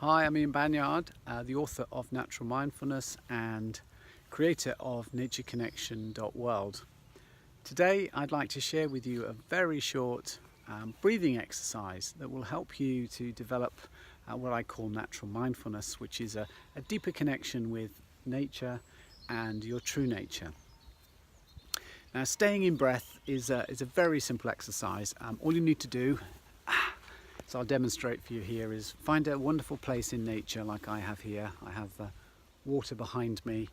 Hi, I'm Ian Banyard, the author of Natural Mindfulness and creator of natureconnection.world. Today I'd like to share with you a very short breathing exercise that will help you to develop what I call natural mindfulness, which is a deeper connection with nature and your true nature. Now, staying in breath is a very simple exercise. All you need to do, so I'll demonstrate for you here, is find a wonderful place in nature like I have here. I have water behind me,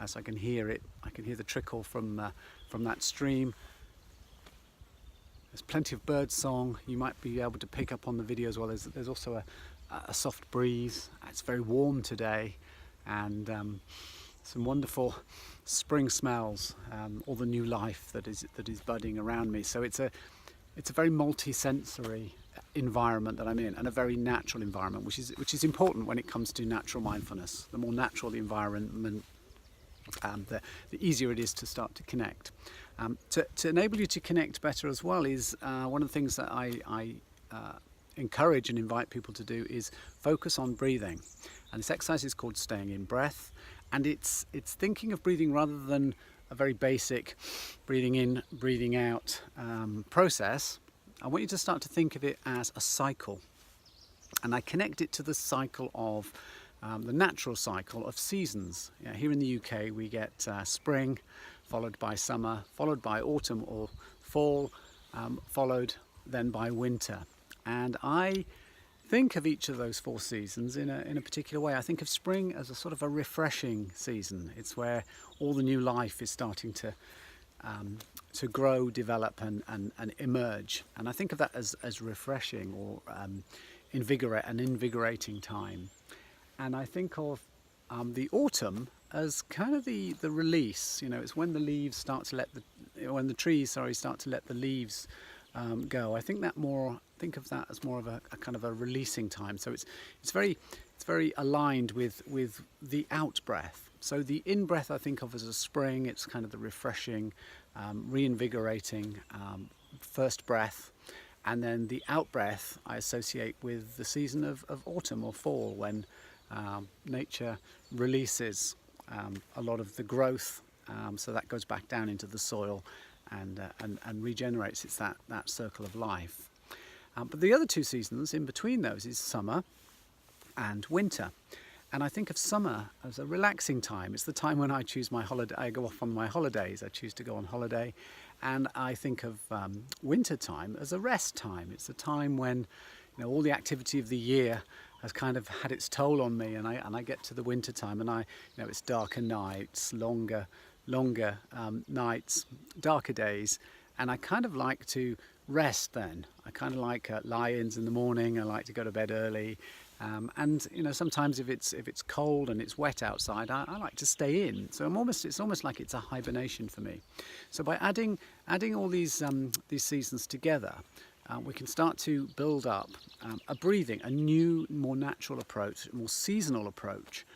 so I can hear it. I can hear the trickle from that stream. There's plenty of bird song. You might be able to pick up on the video as well. There's also a soft breeze. It's very warm today, and some wonderful spring smells, all the new life that is budding around me. So it's a very multi-sensory environment that I'm in, and a very natural environment, which is important when it comes to natural mindfulness. The more natural the environment, the easier it is to start to connect. To enable you to connect better as well is one of the things that I encourage and invite people to do is focus on breathing. And this exercise is called staying in breath, and it's thinking of breathing rather than a very basic breathing in, breathing out process. I want you to start to think of it as a cycle, and I connect it to the cycle of the natural cycle of seasons. Here in the UK we get spring, followed by summer, followed by autumn or fall, followed then by winter. And I think of each of those four seasons in a particular way. I think of spring as a sort of a refreshing season. It's where all the new life is starting to grow, develop and emerge. And I think of that as refreshing or an invigorating time. And I think of the autumn as kind of the release. It's when the leaves start to when the trees start to let the leaves go. I think of that as more of a kind of a releasing time. So it's very aligned with the out breath. So the in breath I think of as a spring. It's kind of the refreshing, reinvigorating first breath, and then the out breath I associate with the season of autumn or fall, when nature releases a lot of the growth, so that goes back down into the soil and regenerates. It's that circle of life. But the other two seasons in between those is summer and winter. And I think of summer as a relaxing time. It's the time when I choose my holiday. I go off on my holidays. I choose to go on holiday. And I think of winter time as a rest time. It's a time when all the activity of the year has kind of had its toll on me, and I get to the winter time, and it's darker nights, longer nights, darker days, and I kind of like to rest then. I kind of like lie-ins in the morning. I like to go to bed early, and sometimes if it's cold and it's wet outside, I like to stay in. So it's almost like it's a hibernation for me. So by adding all these seasons together, we can start to build up a new, more natural approach, a more seasonal approach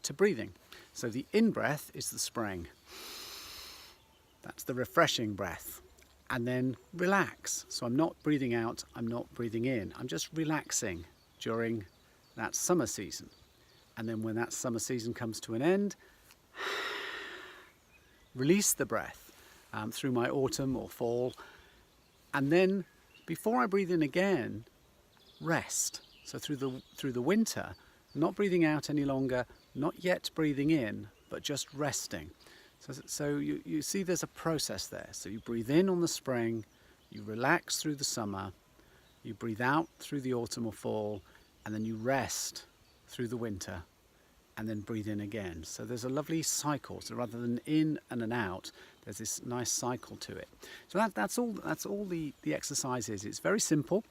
to breathing. So the in-breath is the spring. That's the refreshing breath. And then relax. So I'm not breathing out, I'm not breathing in. I'm just relaxing during that summer season. And then when that summer season comes to an end, release the breath through my autumn or fall. And then before I breathe in again, rest. So through the winter, not breathing out any longer, not yet breathing in, but just resting. So you see there's a process there. So you breathe in on the spring, you relax through the summer, you breathe out through the autumn or fall, and then you rest through the winter, and then breathe in again. So there's a lovely cycle. So rather than in and an out, there's this nice cycle to it. So that's all the exercise is. It's very simple.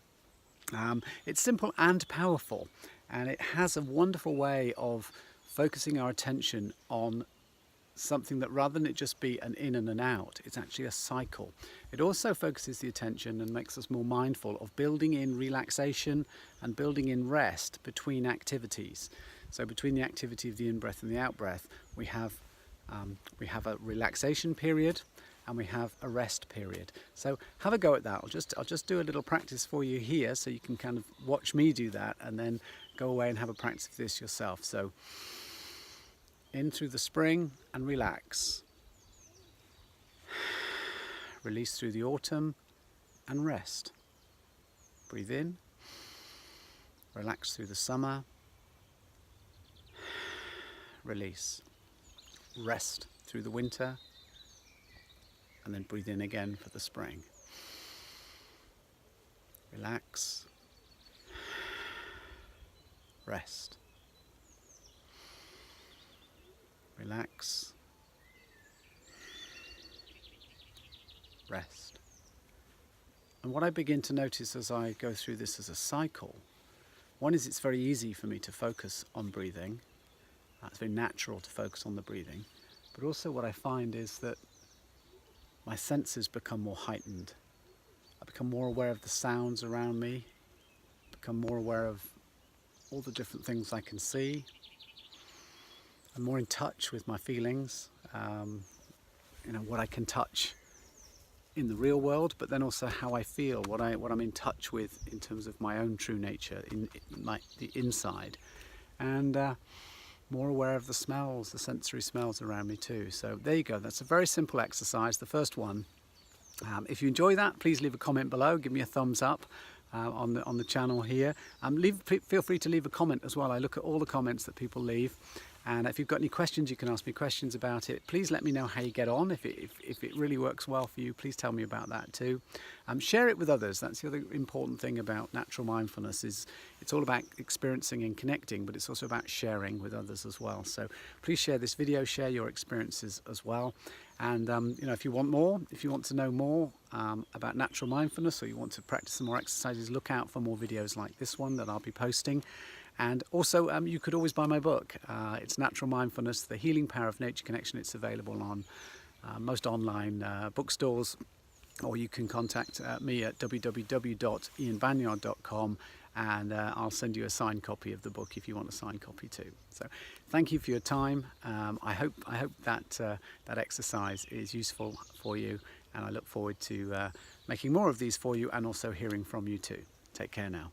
It's simple and powerful, and it has a wonderful way of focusing our attention on something that, rather than it just be an in and an out, it's actually a cycle. It also focuses the attention and makes us more mindful of building in relaxation and building in rest between activities. So between the activity of the in-breath and the out-breath, we have a relaxation period and we have a rest period. So have a go at that. I'll just do a little practice for you here, so you can kind of watch me do that, and then go away and have a practice of this yourself. So in through the spring and relax. Release through the autumn and rest. Breathe in. Relax through the summer. Release. Rest through the winter. And then breathe in again for the spring. Relax. Rest. Relax. Rest. And what I begin to notice as I go through this as a cycle, one is it's very easy for me to focus on breathing. It's very natural to focus on the breathing. But also what I find is that my senses become more heightened. I become more aware of the sounds around me, become more aware of all the different things I can see. I'm more in touch with my feelings, what I can touch in the real world, but then also how I feel, what I'm in touch with in terms of my own true nature, in like the inside, and more aware of the smells, the sensory smells around me too. So there you go. That's a very simple exercise, the first one. If you enjoy that, please leave a comment below. Give me a thumbs up on the channel here. Feel free to leave a comment as well. I look at all the comments that people leave. And if you've got any questions, you can ask me questions about it. Please let me know how you get on. If it really works well for you, please tell me about that too. Share it with others. That's the other important thing about natural mindfulness, is it's all about experiencing and connecting, but it's also about sharing with others as well. So please share this video, share your experiences as well. And if you want more, if you want to know more about natural mindfulness, or you want to practice some more exercises, look out for more videos like this one that I'll be posting. And also, you could always buy my book. It's Natural Mindfulness, The Healing Power of Nature Connection. It's available on most online bookstores, or you can contact me at www.ianbanyard.com, and I'll send you a signed copy of the book if you want a signed copy too. So thank you for your time. I hope that that exercise is useful for you, and I look forward to making more of these for you and also hearing from you too. Take care now.